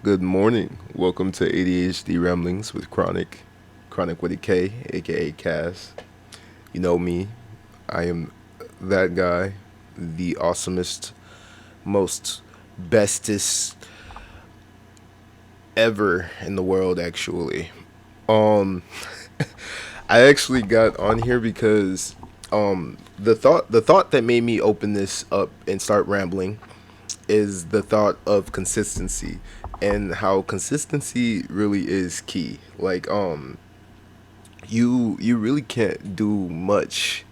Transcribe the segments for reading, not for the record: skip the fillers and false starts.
Good morning. Welcome to ADHD Ramblings with Kronik with a K, aka Cass. You know me. I am that guy, the awesomest, most bestest ever in the world. Actually, um, I actually got on here because the thought that made me open this up and start rambling is the thought of consistency and how consistency really is key. You really can't do much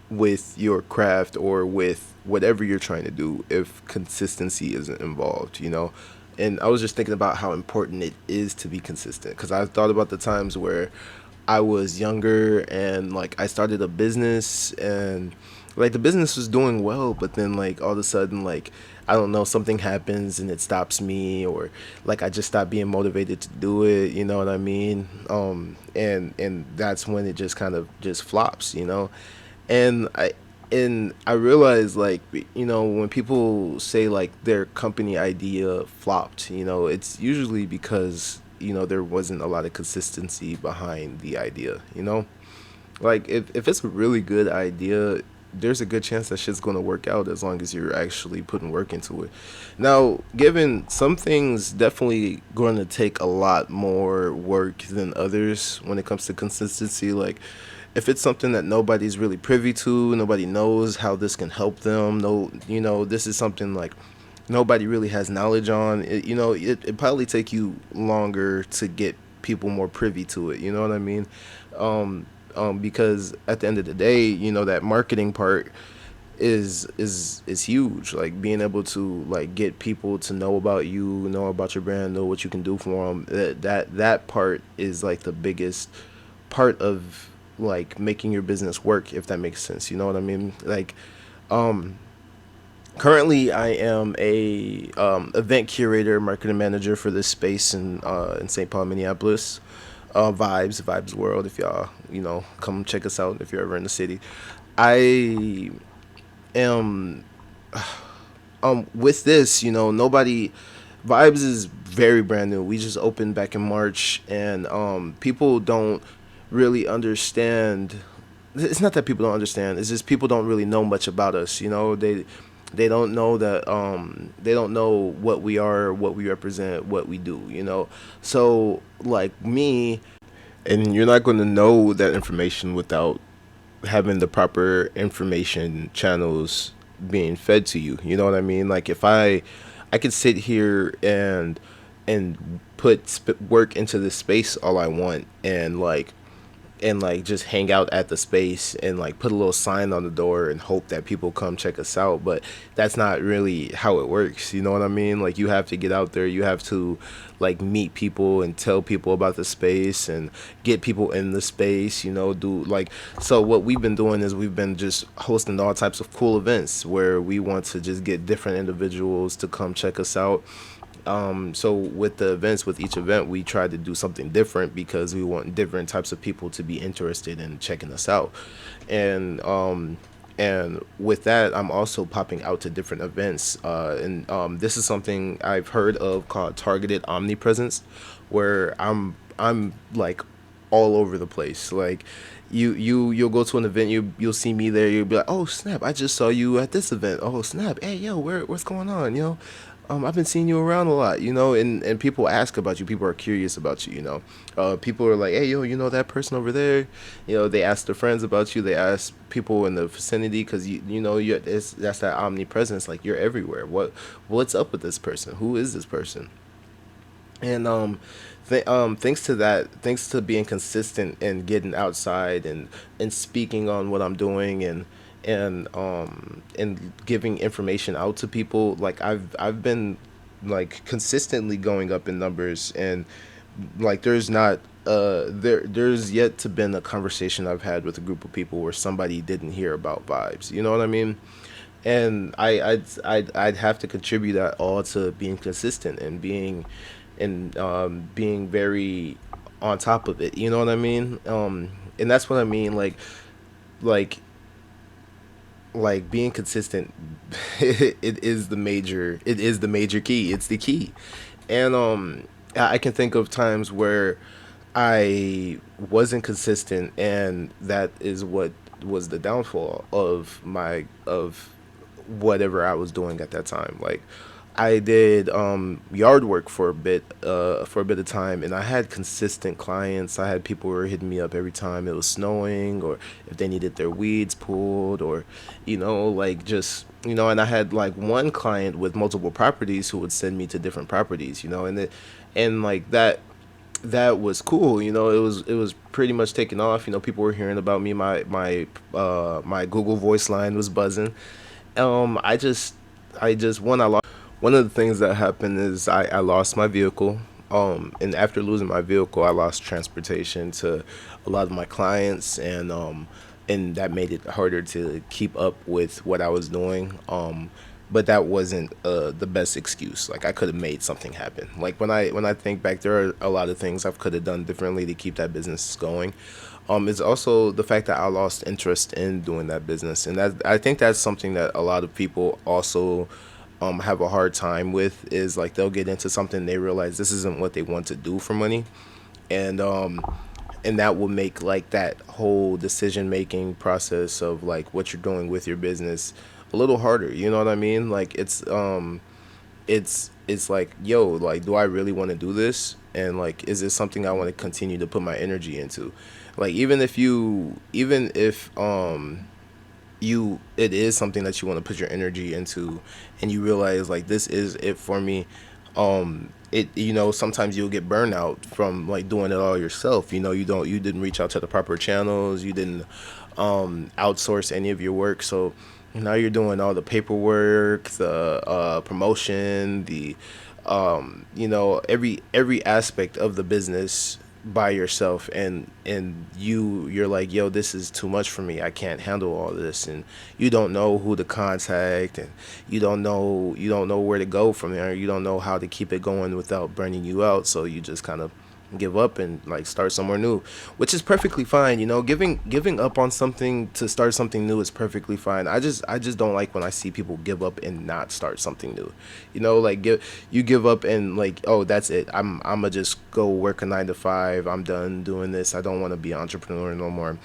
with your craft or with whatever you're trying to do if consistency isn't involved, you know? And I was just thinking about how important it is to be consistent because I thought about the times where I was younger and like I started a business and like the business was doing well, but then like all of a sudden like I don't know, something happens and it stops me, or like I just stop being motivated to do it, you know what I mean? And that's when it just kind of just flops, you know? And I realize like when people say like their company idea flopped, it's usually because there wasn't a lot of consistency behind the idea, like if it's a really good idea, there's a good chance that shit's going to work out as long as you're actually putting work into it. Now, given some things definitely going to take a lot more work than others when it comes to consistency, like if it's something that nobody's really privy to, nobody knows how this can help them, no, this is something like nobody really has knowledge on it, it probably take you longer to get people more privy to it, you know what I mean? Because at the end of the day, that marketing part is huge. Like being able to like get people to know about you, know about your brand, know what you can do for them. That part is like the biggest part of like making your business work, if that makes sense. You know what I mean? Like currently I am a event curator, marketing manager for this space in St. Paul, Minneapolis. Vibes World. If y'all come check us out if you're ever in the city. I am with this. Nobody. Vibes is very brand new. We just opened back in March, and people don't really understand. It's not that people don't understand. It's just people don't really know much about us. They don't know that they don't know what we are, what we represent, what we do. So like me, and you're not going to know that information without having the proper information channels being fed to you. You know what I mean? Like if I could sit here and put work into this space all I want, and just hang out at the space and like put a little sign on the door and hope that people come check us out, but that's not really how it works. You know what I mean? Like you have to get out there, you have to like meet people and tell people about the space and get people in the space, do like. So what we've been doing is we've been just hosting all types of cool events where we want to just get different individuals to come check us out. So with the events, with each event, we try to do something different because we want different types of people to be interested in checking us out. And um and with that, I'm also popping out to different events, and this is something I've heard of called targeted omnipresence, where I'm like all over the place. Like you'll go to an event, you'll see me there, you'll be like, oh snap, I just saw you at this event. Oh snap, hey yo, what's going on? I've been seeing you around a lot, and people ask about you. People are curious about you, people are like, hey yo, that person over there. They ask their friends about you. They ask people in the vicinity because that's that omnipresence. Like you're everywhere. What's up with this person? Who is this person? And thanks to that, thanks to being consistent and getting outside and speaking on what I'm doing, and giving information out to people, like I've been like consistently going up in numbers, and like there's yet to been a conversation I've had with a group of people where somebody didn't hear about vibes. You know what I mean? And I'd have to contribute that all to being consistent and being very on top of it. You know what I mean? And that's what I mean. Like like being consistent. It is the major key. It's the key. And I can think of times where I wasn't consistent, and that is what was the downfall of my of whatever I was doing at that time. Like, I did yard work for a bit of time, and I had consistent clients. I had people who were hitting me up every time it was snowing, or if they needed their weeds pulled, or like, just and I had like one client with multiple properties who would send me to different properties, and like that was cool. It was pretty much taking off. People were hearing about me. My Google Voice line was buzzing. I just one of the things that happened is I lost my vehicle. And after losing my vehicle, I lost transportation to a lot of my clients, and that made it harder to keep up with what I was doing. But that wasn't the best excuse. Like, I could have made something happen. Like, when I think back, there are a lot of things I could have done differently to keep that business going. It's also the fact that I lost interest in doing that business, and that I think that's something that a lot of people also have a hard time with. Is like, they'll get into something, they realize this isn't what they want to do for money, and that will make like that whole decision making process of like what you're doing with your business a little harder. You know what I mean? Like, it's like, yo, like, do I really want to do this? And like, is this something I want to continue to put my energy into? Like, even if you it is something that you want to put your energy into, and you realize like, this is it for me, it sometimes you'll get burnout from like doing it all yourself. You didn't reach out to the proper channels, you didn't outsource any of your work, so now you're doing all the paperwork, the promotion, the every aspect of the business by yourself, and you're like, yo, this is too much for me, I can't handle all this. And you don't know who to contact, and you don't know where to go from there, you don't know how to keep it going without burning you out, so you just kind of give up and like start somewhere new, which is perfectly fine. Giving up on something to start something new is perfectly fine. I just don't like when I see people give up and not start something new. Like, you give up and like, oh, that's it, I'm gonna just go work a 9 to 5, I'm done doing this, I don't want to be an entrepreneur no more.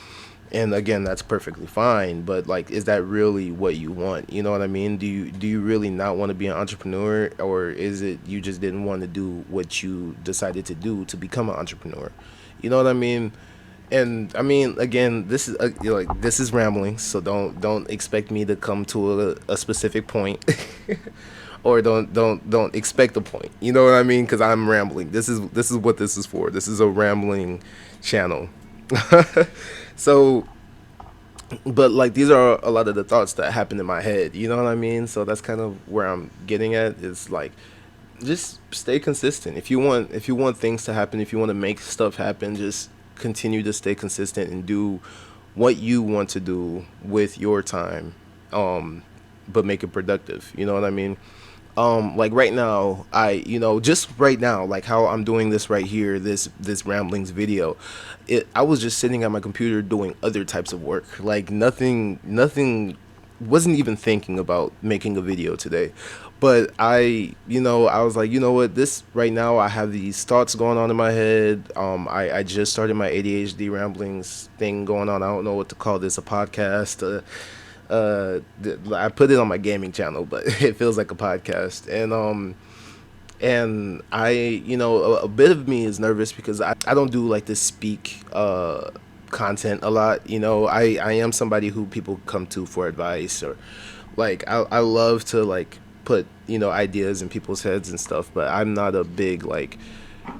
And again, that's perfectly fine, but like, is that really what you want? You know what I mean? Do you really not want to be an entrepreneur, or is it you just didn't want to do what you decided to do to become an entrepreneur? You know what I mean? And I mean, again, this is like, this is rambling, so don't expect me to come to a specific point. Or don't expect a point. You know what I mean? Because I'm rambling. This is what this is for. This is a rambling channel. So, but like, these are a lot of the thoughts that happen in my head. You know what I mean? So that's kind of where I'm getting at. Is like, just stay consistent. If you want things to happen, if you want to make stuff happen, just continue to stay consistent and do what you want to do with your time, but make it productive. You know what I mean? Like, right now, just right now, like how I'm doing this right here, this ramblings video, I was just sitting at my computer doing other types of work, like nothing, wasn't even thinking about making a video today. But I was like, you know what, this right now, I have these thoughts going on in my head. I just started my ADHD ramblings thing going on. I don't know what to call this, a podcast. I put it on my gaming channel, but it feels like a podcast. And I, a bit of me is nervous because I don't do like this speak content a lot. I am somebody who people come to for advice, or like, I love to like put ideas in people's heads and stuff, but I'm not a big like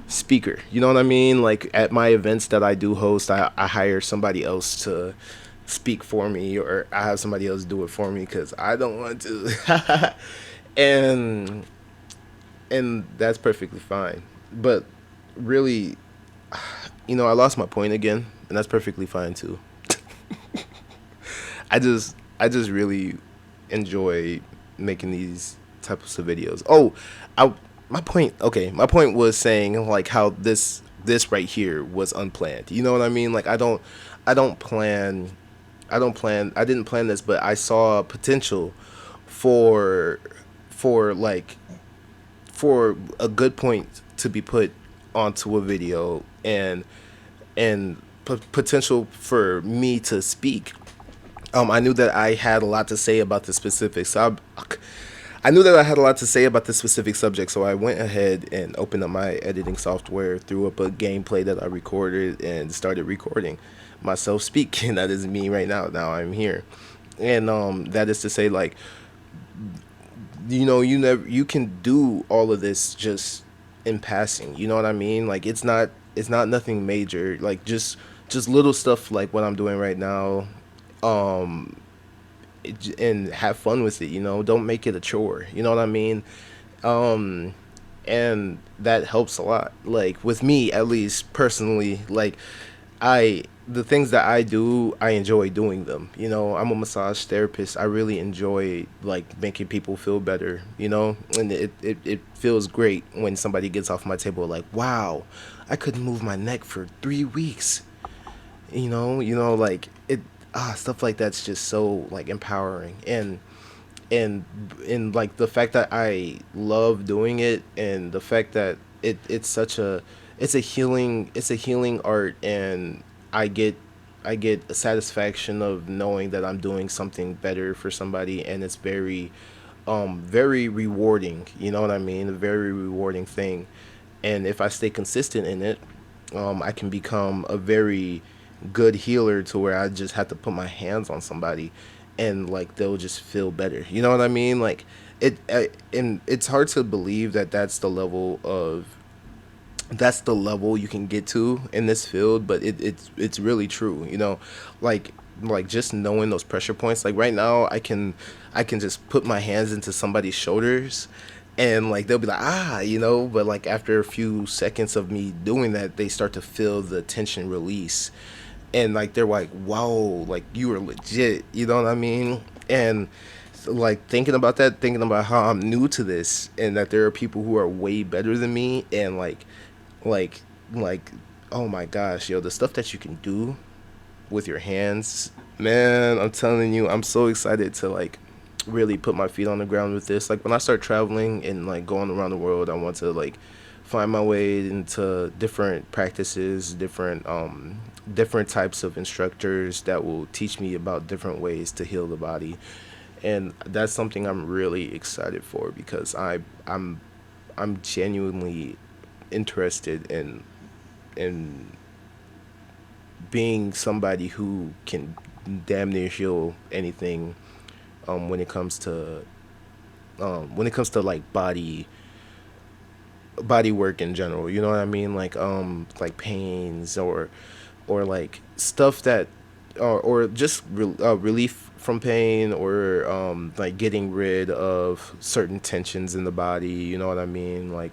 speaker. You know what I mean? Like, at my events that I do host, I hire somebody else to speak for me, or I have somebody else do it for me because I don't want to. and and that's perfectly fine. But really, I lost my point again, and that's perfectly fine too. I just really enjoy making these types of videos. Oh, I my point. Okay, my point was saying like how this right here was unplanned. You know what I mean? Like, I don't plan. I didn't plan this, but I saw potential for for like for a good point to be put onto a video, and potential for me to speak, I knew that I had a lot to say about the specifics. I knew that I had a lot to say about this specific subject, so I went ahead and opened up my editing software, threw up a gameplay that I recorded, and started recording myself speaking. That is me right now. Now I'm here, and that is to say, like, you can do all of this just in passing. You know what I mean? Like, it's not nothing major. Like, just little stuff like what I'm doing right now, and have fun with it. Don't make it a chore. You know what I mean? um and that helps a lot, like with me at least personally. Like, the things that I do, I enjoy doing them. I'm a massage therapist. I really enjoy, like, making people feel better. And it feels great when somebody gets off my table like, wow, I couldn't move my neck for 3 weeks. Like, it, stuff like that's just so, like, empowering. And and like the fact that I love doing it, and the fact that it's a healing art, and I get I get a satisfaction of knowing that I'm doing something better for somebody, and it's very rewarding. You know what I mean? A very rewarding thing. And if I stay consistent in it, I can become a very good healer, to where I just have to put my hands on somebody, and like they'll just feel better. You know what I mean? Like, and it's hard to believe that that's the level you can get to in this field, but it's really true. Like like just knowing those pressure points. Like right now, I can just put my hands into somebody's shoulders, and like they'll be like, but like after a few seconds of me doing that, they start to feel the tension release, and like they're like, wow, like you are legit. You know what I mean? And so, like, thinking about that, thinking about how I'm new to this, and that there are people who are way better than me, and like like oh my gosh, yo, the stuff that you can do with your hands, man, I'm telling you, I'm so excited to, like, really put my feet on the ground with this. Like when I start traveling and like going around the world, I want to, like, find my way into different practices, different types of instructors that will teach me about different ways to heal the body. And that's something I'm really excited for, because I'm genuinely interested in being somebody who can damn near heal anything, when it comes to like body work in general. You know what I mean? Like pains, or like stuff that, or just relief from pain, or like getting rid of certain tensions in the body. You know what I mean? Like,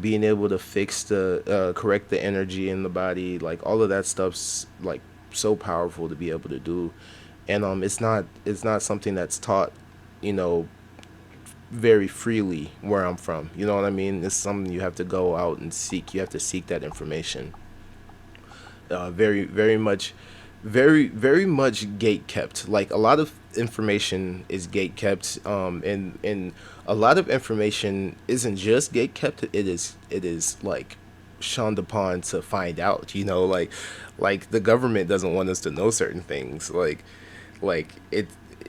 being able to correct the energy in the body. Like all of that stuff's like so powerful to be able to do. And it's not something that's taught, you know very freely where I'm from. You know what I mean? It's something you have to go out and seek. You have to seek that information. Very, very much, very much gate kept. Like a lot of information is gate kept, and a lot of information isn't just gate kept. It is like shunned upon to find out. Like the government doesn't want us to know certain things.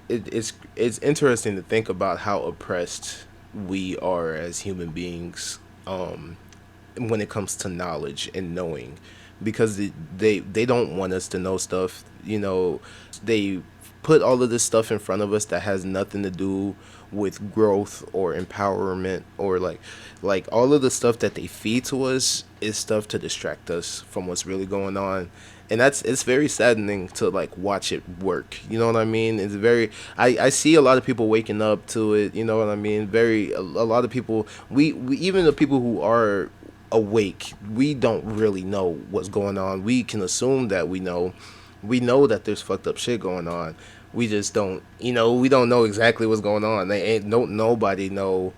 It's interesting to think about how oppressed we are as human beings, when it comes to knowledge and knowing, because they don't want us to know stuff. They put all of this stuff in front of us that has nothing to do with growth or empowerment, or like all of the stuff that they feed to us is stuff to distract us from what's really going on. And it's very saddening to like watch it work. You know what I mean? I see a lot of people waking up to it. You know what I mean? A lot of people, we even the people who are awake, we don't really know what's going on. We can assume that we know that there's fucked up shit going on. We just we don't know exactly what's going on. They ain't don't nobody know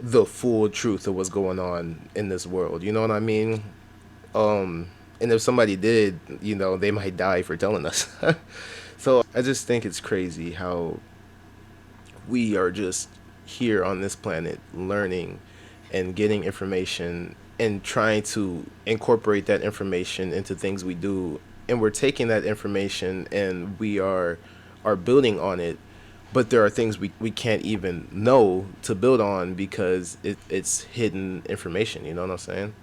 the full truth of what's going on in this world. You know what I mean? And if somebody did, they might die for telling us. So I just think it's crazy how we are just here on this planet learning, and getting information and trying to incorporate that information into things we do, and we're taking that information and we are building on it, but there are things we can't even know to build on because it's hidden information, you know what I'm saying?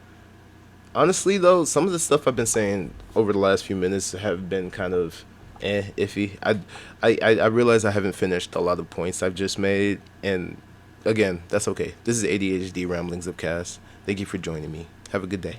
Honestly, though, some of the stuff I've been saying over the last few minutes have been kind of iffy. I realize I haven't finished a lot of points I've just made, and again, that's okay. This is ADHD Ramblings of Cass. Thank you for joining me. Have a good day.